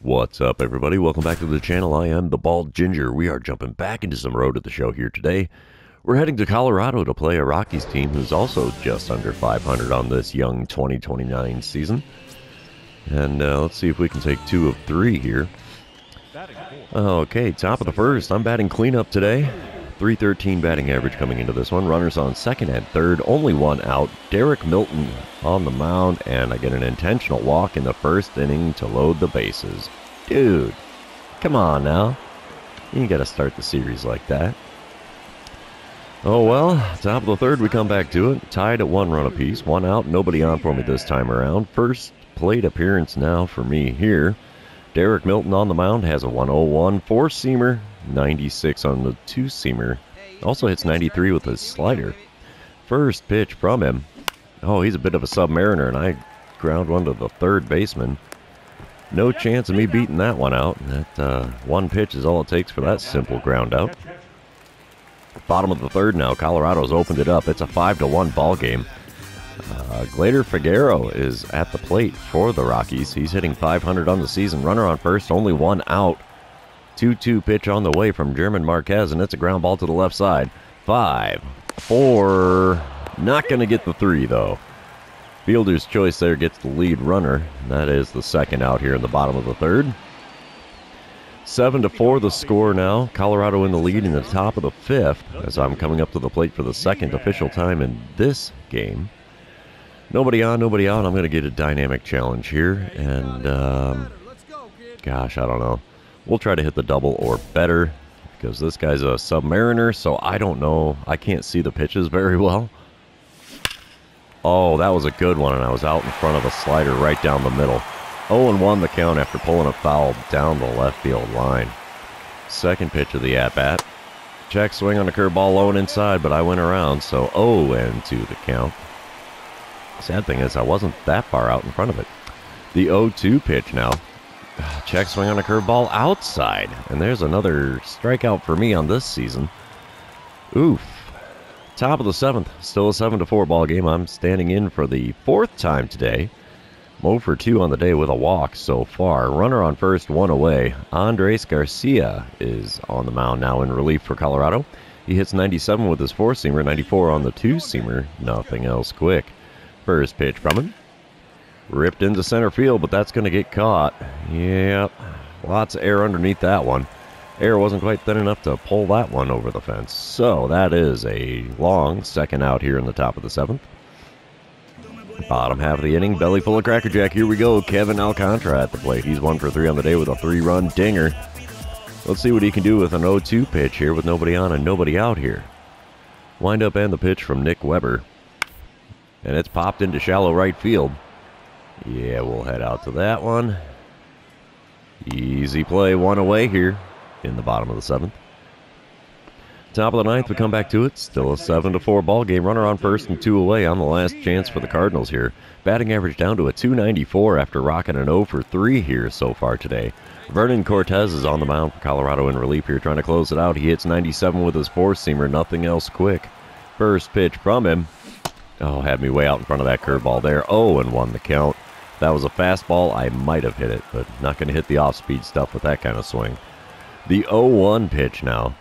What's up, everybody? Welcome back to the channel. I am the Bald Ginger. We are jumping back into some road to the show here today. We're heading to Colorado to play a Rockies team who's also just under 500 on this young 2029 season. And let's see if we can take 2 of 3 here. Okay, top of the first. I'm batting cleanup today. .313 batting average coming into this one. Runners on second and third. Only one out. Derek Milton on the mound, and I get an intentional walk in the first inning to load the bases. Dude, come on now. You got to start the series like that. Oh well, top of the third, we come back to it. Tied at 1 run apiece. 1 out, nobody on for me this time around. First plate appearance now for me here. Derek Milton on the mound has a 101 4-seamer, 96 on the 2-seamer. Also hits 93 with his slider. First pitch from him. Oh, he's a bit of a submariner, and I ground one to the third baseman. No chance of me beating that one out. That one pitch is all it takes for that simple ground out. Bottom of the third now. Colorado's opened it up. It's a 5-1 ball game. Glader Figueroa is at the plate for the Rockies. He's hitting .500 on the season. Runner on first, only 1 out. 2-2 pitch on the way from German Marquez, and it's a ground ball to the left side. 5, 4, not going to get the 3 though. Fielder's choice there gets the lead runner. That is the second out here in the bottom of the third. 7-4 the score now. Colorado in the lead in the top of the 5th as I'm coming up to the plate for the second official time in this game. Nobody on, nobody out. I'm going to get a dynamic challenge here. And, gosh, I don't know. We'll try to hit the double or better because this guy's a submariner, so I don't know. I can't see the pitches very well. Oh, that was a good one, and I was out in front of a slider right down the middle. 0-1 the count after pulling a foul down the left field line. Second pitch of the at-bat. Check swing on a curveball low and inside, but I went around, so 0-2 the count. Sad thing is I wasn't that far out in front of it. The 0-2 pitch now. Check swing on a curveball outside. And there's another strikeout for me on this season. Oof. Top of the 7th. Still a 7-4 ball game. I'm standing in for the 4th time today. 0 for 2 on the day with a walk so far. Runner on first, 1 away. Andres Garcia is on the mound now in relief for Colorado. He hits 97 with his 4-seamer, 94 on the 2-seamer. Nothing else quick. First pitch from him. Ripped into center field, but that's going to get caught. Yep. Lots of air underneath that one. Air wasn't quite thin enough to pull that one over the fence. So that is a long second out here in the top of the 7th. Bottom half of the inning, belly full of Cracker Jack. Here we go. Kevin Alcantara at the plate. He's 1 for 3 on the day with a 3-run dinger. Let's see what he can do with an 0-2 pitch here with nobody on and nobody out here. Wind up and the pitch from Nick Weber. And it's popped into shallow right field. Yeah, we'll head out to that one. Easy play, 1 away here in the bottom of the 7th. Top of the 9th, we come back to it. Still a 7-4 ball game. Runner on first and 2 away on the last chance for the Cardinals here. Batting average down to a .294 after rocking an 0 for 3 here so far today. Vernon Cortez is on the mound for Colorado in relief here, trying to close it out. He hits 97 with his 4-seamer. Nothing else quick. First pitch from him. Oh, had me way out in front of that curveball there. 0-1 the count. That was a fastball. I might have hit it, but not going to hit the off-speed stuff with that kind of swing. The 0-1 pitch now.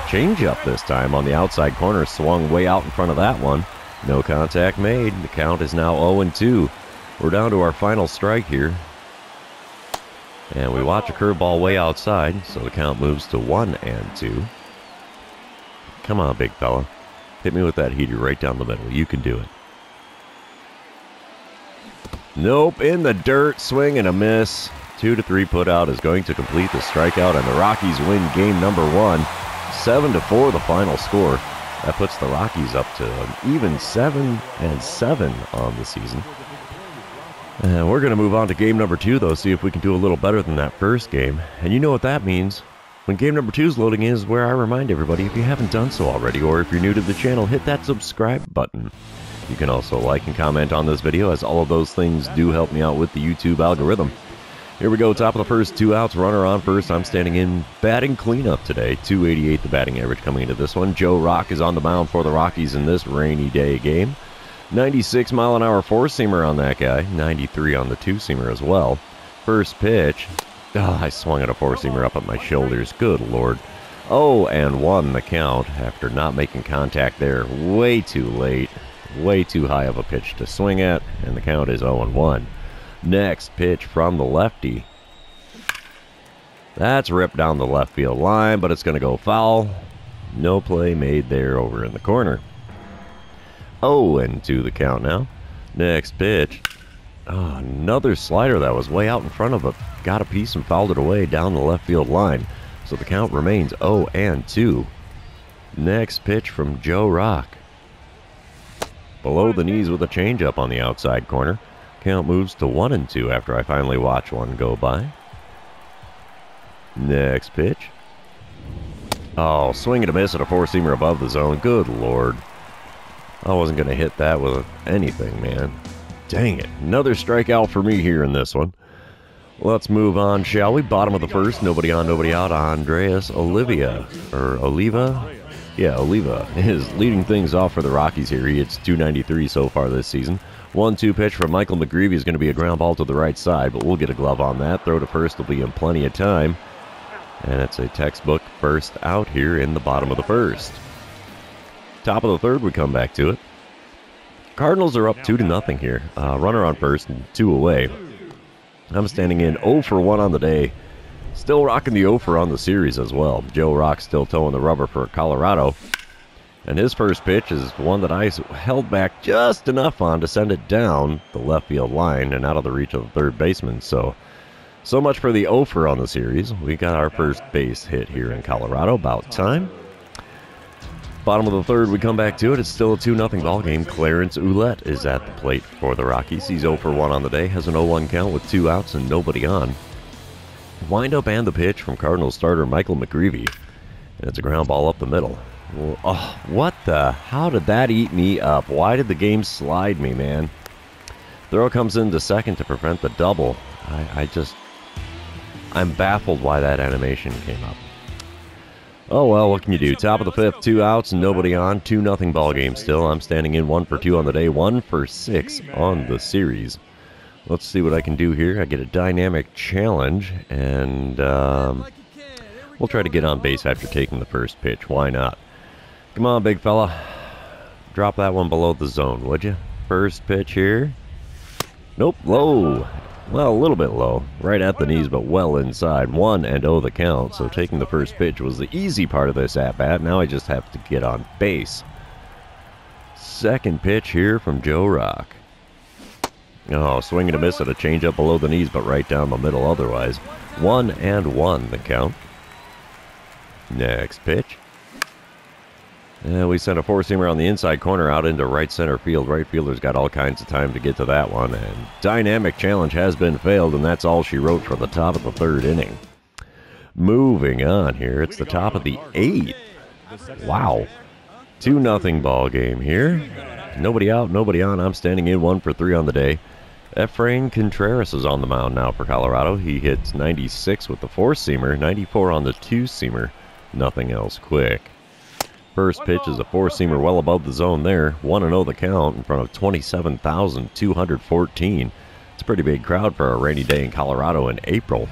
Change-up this time on the outside corner. Swung way out in front of that one. No contact made. The count is now 0-2. We're down to our final strike here. And we watch a curveball way outside, so the count moves to 1-2. Come on, big fella. Hit me with that heater right down the middle. You can do it. Nope, in the dirt. Swing and a miss. 2-3 put out is going to complete the strikeout, and the Rockies win game number 1. 7-4 the final score. That puts the Rockies up to an even 7-7 on the season. And we're going to move on to game number 2, though, see if we can do a little better than that first game. And you know what that means. When game number 2 is loading in is where I remind everybody, if you haven't done so already, or if you're new to the channel, hit that subscribe button. You can also like and comment on this video, as all of those things do help me out with the YouTube algorithm. Here we go, top of the first, 2 outs, runner on first. I'm standing in batting cleanup today. .288 the batting average coming into this one. Joe Rock is on the mound for the Rockies in this rainy day game. 96 mile an hour four-seamer on that guy, 93 on the two-seamer as well. First pitch. Oh, I swung at a four-seamer up at my shoulders. Good Lord. 0-1 the count after not making contact there. Way too late. Way too high of a pitch to swing at, and the count is 0-1. Next pitch from the lefty. That's ripped down the left field line, but it's going to go foul. No play made there over in the corner. 0-2 the count now. Next pitch. Oh, another slider that was way out in front of it. Got a piece and fouled it away down the left field line. So the count remains 0-2. Next pitch from Joe Rock. Below the knees with a changeup on the outside corner. Count moves to 1-2 after I finally watch one go by. Next pitch. Oh, swing and a miss at a four-seamer above the zone. Good Lord. I wasn't going to hit that with anything, man. Dang it. Another strikeout for me here in this one. Let's move on, shall we? Bottom of the first. Nobody on, nobody out. Andres Oliva. Yeah, Oliva is leading things off for the Rockies here. He hits .293 so far this season. 1-2 pitch from Michael McGreevy is going to be a ground ball to the right side, but we'll get a glove on that. Throw to first will be in plenty of time. And it's a textbook first out here in the bottom of the first. Top of the third, we come back to it. Cardinals are up 2-0 here. Runner on first and 2 away. I'm standing in 0-1 on the day. Still rocking the 0 on the series as well. Joe Rock still towing the rubber for Colorado. And his first pitch is one that I held back just enough on to send it down the left field line and out of the reach of the third baseman. So much for the 0 on the series. We got our first base hit here in Colorado. About time. Bottom of the third, we come back to it. It's still a 2-0 ball game. Clarence Ouellette is at the plate for the Rockies. He's 0-1 on the day. Has an 0-1 count with 2 outs and nobody on. Wind-up and the pitch from Cardinals starter Michael McGreevy. And it's a ground ball up the middle. Oh, what the? How did that eat me up? Why did the game slide me, man? Throw comes into second to prevent the double. I'm baffled why that animation came up. Oh, well, what can you do? Top of the fifth, 2 outs and nobody on. 2-0 ball game still. I'm standing in 1-2 on the day, 1-6 on the series. Let's see what I can do here. I get a dynamic challenge, and we'll try to get on base after taking the first pitch. Why not? Come on, big fella. Drop that one below the zone, would you? First pitch here. Nope, low. Well, a little bit low. Right at the knees, but well inside. 1-0 the count, so taking the first pitch was the easy part of this at-bat. Now I just have to get on base. Second pitch here from Joe Rock. Oh, swing and a miss at a changeup below the knees, but right down the middle otherwise. 1-1 the count. Next pitch. And we sent a four-seamer on the inside corner out into right center field. Right fielder's got all kinds of time to get to that one. And dynamic challenge has been failed, and that's all she wrote for the top of the third inning. Moving on here. It's the top of the 8th. Wow. 2-0 ball game here. Nobody out, nobody on. I'm standing in 1-3 on the day. Efrain Contreras is on the mound now for Colorado. He hits 96 with the four-seamer, 94 on the two-seamer. Nothing else quick. First pitch is a four-seamer well above the zone there. 1-0 the count in front of 27,214. It's a pretty big crowd for a rainy day in Colorado in April.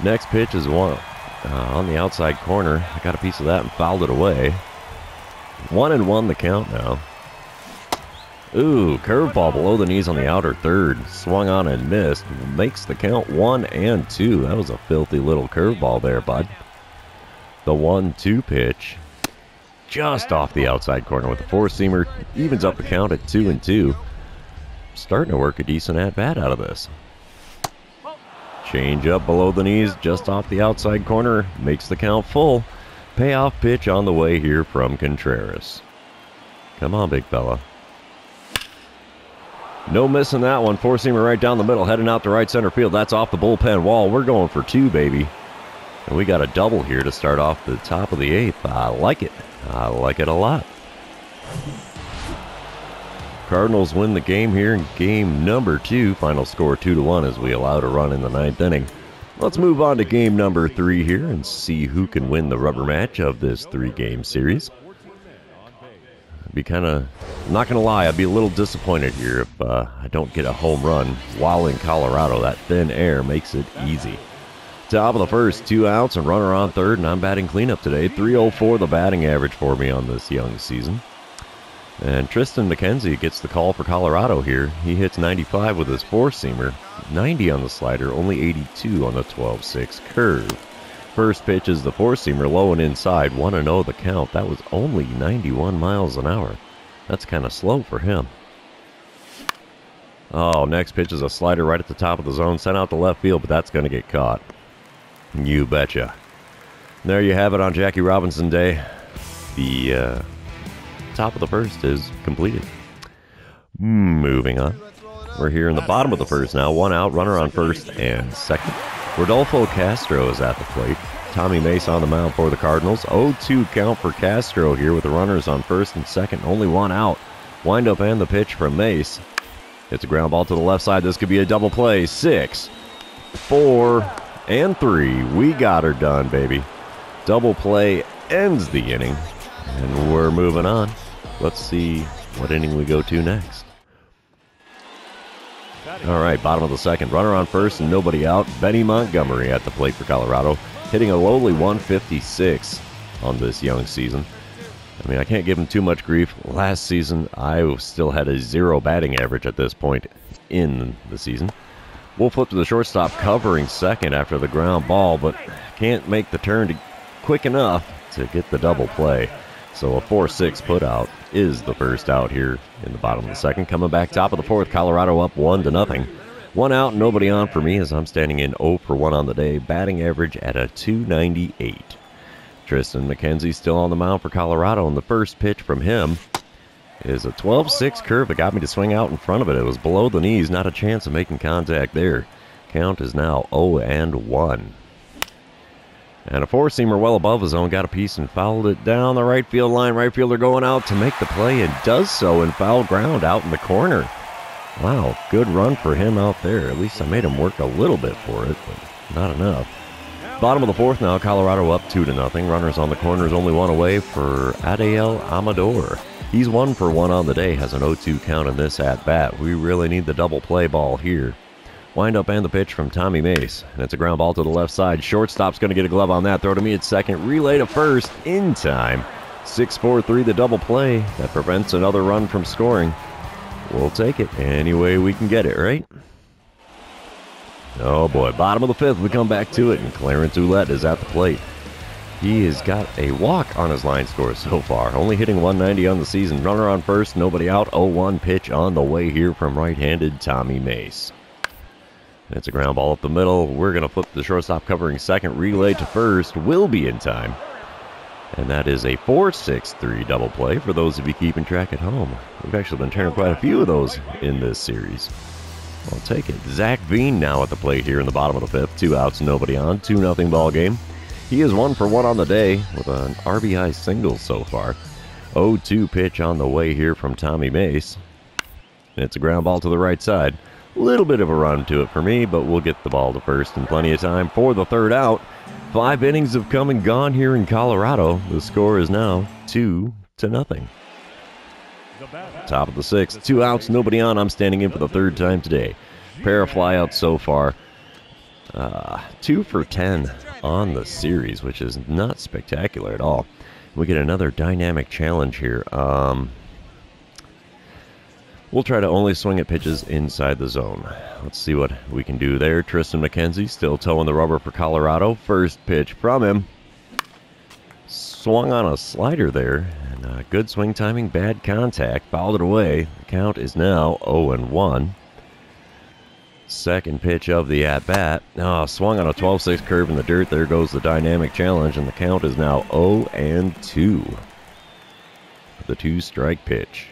Next pitch is one on the outside corner. I got a piece of that and fouled it away. 1-1 the count now. Ooh, curveball below the knees on the outer third. Swung on and missed. Makes the count 1-2. That was a filthy little curveball there, bud. The 1-2 pitch. Just off the outside corner with the four-seamer. Evens up the count at 2-2. Starting to work a decent at-bat out of this. Change up below the knees, just off the outside corner. Makes the count full. Payoff pitch on the way here from Contreras. Come on, big fella. No missing that one. Four-seamer right down the middle, heading out to right center field. That's off the bullpen wall. We're going for 2, baby. And we got a double here to start off the top of the 8th. I like it. I like it a lot. Cardinals win the game here in game number 2. Final score 2-1 as we allowed a run in the 9th inning. Let's move on to game number 3 here and see who can win the rubber match of this 3-game series. be kind of, not going to lie, I'd be a little disappointed here if I don't get a home run while in Colorado. That thin air makes it easy. Top of the first, 2 outs and runner on third, and I'm batting cleanup today. 304 the batting average for me on this young season. And Tristan McKenzie gets the call for Colorado here. He hits 95 with his four-seamer, 90 on the slider, only 82 on the 12-6 curve. First pitch is the four-seamer, low and inside, 1-0 the count. That was only 91 miles an hour. That's kind of slow for him. Oh, next pitch is a slider right at the top of the zone, sent out to left field, but that's going to get caught. You betcha. There you have it on Jackie Robinson Day. The top of the first is completed. Moving on. We're here in the bottom of the first now. 1 out, runner on first and second. Rodolfo Castro is at the plate. Tommy Mace on the mound for the Cardinals. 0-2 count for Castro here with the runners on first and second. Only 1 out. Wind up and the pitch from Mace. It's a ground ball to the left side. This could be a double play. 6, 4, and 3. We got her done, baby. Double play ends the inning. And we're moving on. Let's see what inning we go to next. All right, bottom of the second. Runner on first and nobody out. Benny Montgomery at the plate for Colorado, hitting a lowly 156 on this young season. I mean, I can't give him too much grief. Last season, I still had a 0 batting average at this point in the season. We'll flip to the shortstop, covering second after the ground ball, but can't make the turn quick enough to get the double play. So a 4-6 putout is the first out here in the bottom of the second. Coming back top of the fourth, Colorado up 1-0. 1 out, nobody on for me as I'm standing in 0 for 1 on the day. Batting average at a 298. Tristan McKenzie still on the mound for Colorado, and the first pitch from him is a 12-6 curve that got me to swing out in front of it. It was below the knees, not a chance of making contact there. Count is now 0-1. And a four-seamer well above his own, got a piece and fouled it down the right field line. Right fielder going out to make the play and does so in foul ground out in the corner. Wow, good run for him out there. At least I made him work a little bit for it, but not enough. Bottom of the fourth now, Colorado up 2-0. Runners on the corners, only 1 away for Adael Amador. He's 1 for 1 on the day, has an 0-2 count in this at-bat. We really need the double play ball here. Wind up and the pitch from Tommy Mace. And it's a ground ball to the left side. Shortstop's going to get a glove on that. Throw to me at second. Relay to first in time. 6-4-3 the double play. That prevents another run from scoring. We'll take it any way we can get it, right? Oh boy, bottom of the fifth. We come back to it, and Clarence Ouellette is at the plate. He has got a walk on his line score so far. Only hitting 190 on the season. Runner on first, nobody out. 0-1 pitch on the way here from right-handed Tommy Mace. It's a ground ball up the middle. We're going to flip the shortstop covering second. Relay to first will be in time. And that is a 4-6-3 double play for those of you keeping track at home. We've actually been turning quite a few of those in this series. I'll take it. Zach Veen now at the plate here in the bottom of the fifth. 2 outs, nobody on. 2-0 ball game. He is 1 for 1 on the day with an RBI single so far. 0-2 pitch on the way here from Tommy Mace. And it's a ground ball to the right side. Little bit of a run to it for me, but we'll get the ball to first in plenty of time for the third out. 5 innings have come and gone here in Colorado. The score is now 2-0. Top of the sixth, 2 outs, nobody on. I'm standing in for the third time today. Pair of flyouts so far. 2 for 10 on the series, which is not spectacular at all. We get another dynamic challenge here. We'll try to only swing at pitches inside the zone. Let's see what we can do there. Tristan McKenzie still toeing the rubber for Colorado. First pitch from him. Swung on a slider there. And good swing timing, bad contact. Fouled it away. The count is now 0-1. Second pitch of the at-bat. Swung on a 12-6 curve in the dirt. There goes the dynamic challenge. And the count is now 0-2. The 2-strike pitch.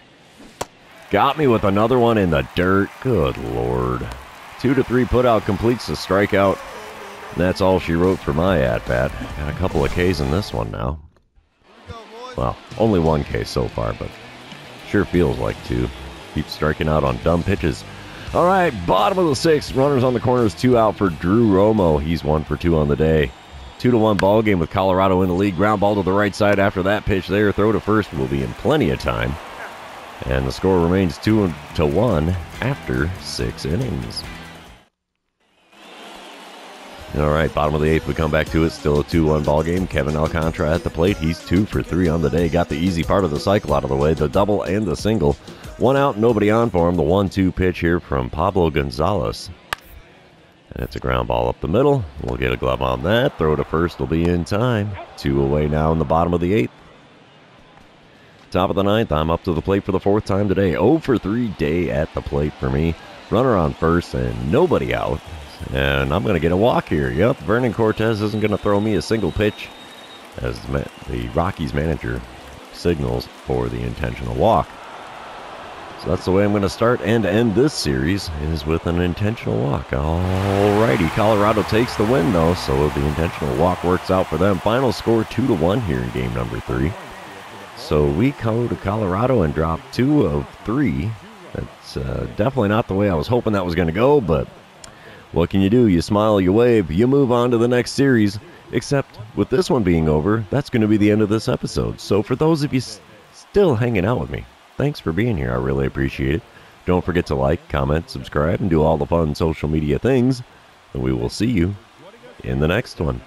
Got me with another one in the dirt. Good Lord. 2-3 putout completes the strikeout. And that's all she wrote for my at-bat. Got a couple of Ks in this one now. Well, only 1 K so far, but sure feels like 2. Keep striking out on dumb pitches. All right, bottom of the sixth. Runners on the corners, 2 out for Drew Romo. He's 1 for 2 on the day. 2-1 ball game with Colorado in the lead. Ground ball to the right side after that pitch there. Throw to first will be in plenty of time. And the score remains 2-1 after 6 innings. All right, bottom of the 8th, we come back to it. Still a 2-1 ball game. Kevin Alcantara at the plate. He's 2 for 3 on the day. Got the easy part of the cycle out of the way, the double and the single. 1 out, nobody on for him. The 1-2 pitch here from Pablo Gonzalez. And it's a ground ball up the middle. We'll get a glove on that. Throw to first will be in time. 2 away now in the bottom of the 8th. Top of the 9th, I'm up to the plate for the 4th time today. 0 for 3 day at the plate for me. Runner on first and nobody out. And I'm going to get a walk here. Yep, Vernon Cortez isn't going to throw me a single pitch as the Rockies manager signals for the intentional walk. So that's the way I'm going to start and end this series, is with an intentional walk. Alrighty, Colorado takes the win though, so the intentional walk works out for them. Final score 2-1 here in game number 3. So we go to Colorado and drop 2 of 3. That's definitely not the way I was hoping that was going to go, but what can you do? You smile, you wave, you move on to the next series. Except with this one being over, that's going to be the end of this episode. So for those of you still hanging out with me, thanks for being here. I really appreciate it. Don't forget to like, comment, subscribe, and do all the fun social media things. And we will see you in the next one.